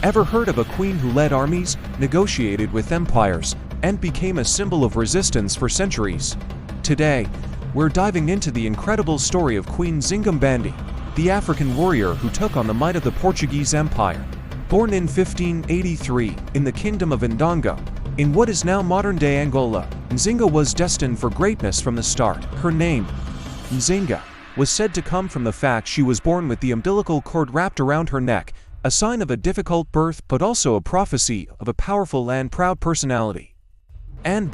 Ever heard of a queen who led armies, negotiated with empires, and became a symbol of resistance for centuries? Today, we're diving into the incredible story of Queen Nzinga, the African warrior who took on the might of the Portuguese Empire. Born in 1583 in the Kingdom of Nzinga, in what is now modern-day Angola, Nzinga was destined for greatness from the start. Her name, Nzinga, was said to come from the fact she was born with the umbilical cord wrapped around her neck, a sign of a difficult birth but also a prophecy of a powerful and proud personality. And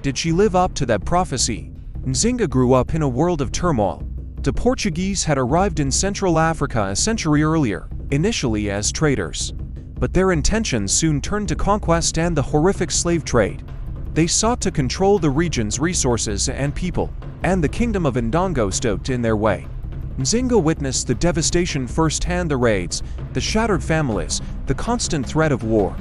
did she live up to that prophecy? Nzinga grew up in a world of turmoil. The Portuguese had arrived in Central Africa a century earlier, initially as traders. But their intentions soon turned to conquest and the horrific slave trade. They sought to control the region's resources and people, and the Kingdom of Nzinga stood in their way. Nzinga witnessed the devastation firsthand: the raids, the shattered families, the constant threat of war.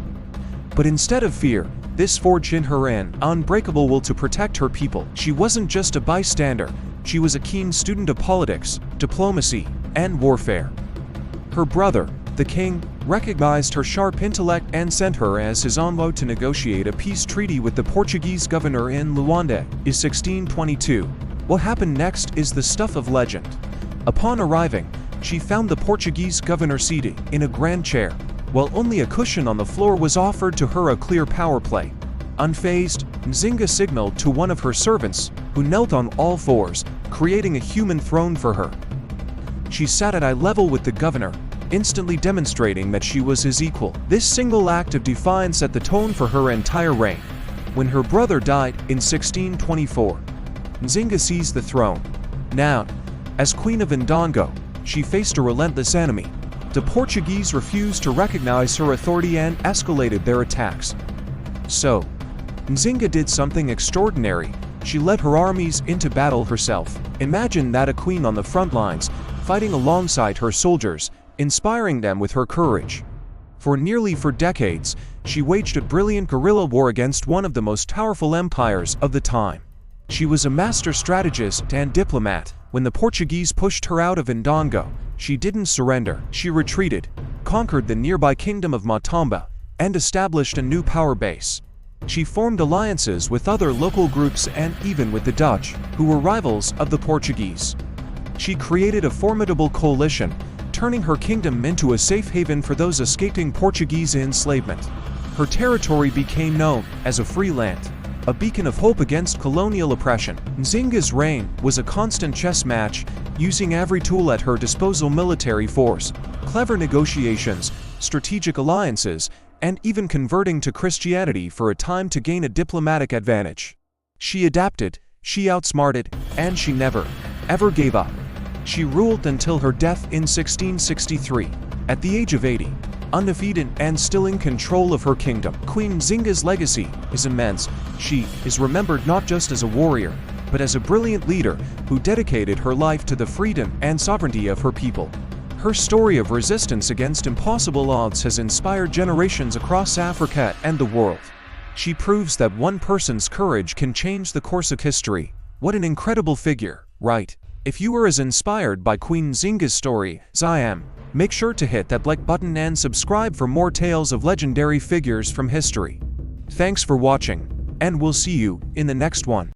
But instead of fear, this forged in her an unbreakable will to protect her people. She wasn't just a bystander, she was a keen student of politics, diplomacy, and warfare. Her brother, the king, recognized her sharp intellect and sent her as his envoy to negotiate a peace treaty with the Portuguese governor in Luanda in 1622. What happened next is the stuff of legend. Upon arriving, she found the Portuguese governor seated in a grand chair, while only a cushion on the floor was offered to her. A clear power play. Unfazed, Nzinga signaled to one of her servants, who knelt on all fours, creating a human throne for her. She sat at eye level with the governor, instantly demonstrating that she was his equal. This single act of defiance set the tone for her entire reign. When her brother died in 1624, Nzinga seized the throne. Now, as Queen of Nzinga, she faced a relentless enemy. The Portuguese refused to recognize her authority and escalated their attacks. So, Nzinga did something extraordinary. She led her armies into battle herself. Imagine that, a queen on the front lines, fighting alongside her soldiers, inspiring them with her courage. For decades, she waged a brilliant guerrilla war against one of the most powerful empires of the time. She was a master strategist and diplomat. When the Portuguese pushed her out of Nzinga, she didn't surrender. She retreated, conquered the nearby kingdom of Matamba, and established a new power base. She formed alliances with other local groups and even with the Dutch, who were rivals of the Portuguese. She created a formidable coalition, turning her kingdom into a safe haven for those escaping Portuguese enslavement. Her territory became known as a free land, a beacon of hope against colonial oppression. Nzinga's reign was a constant chess match, using every tool at her disposal: military force, clever negotiations, strategic alliances, and even converting to Christianity for a time to gain a diplomatic advantage. She adapted, she outsmarted, and she never, ever gave up. She ruled until her death in 1663, at the age of 80. Undefeated and still in control of her kingdom. Queen Nzinga's legacy is immense. She is remembered not just as a warrior, but as a brilliant leader who dedicated her life to the freedom and sovereignty of her people. Her story of resistance against impossible odds has inspired generations across Africa and the world. She proves that one person's courage can change the course of history. What an incredible figure, right? If you were as inspired by Queen Nzinga's story as I am, make sure to hit that like button and subscribe for more tales of legendary figures from history. Thanks for watching, and we'll see you in the next one.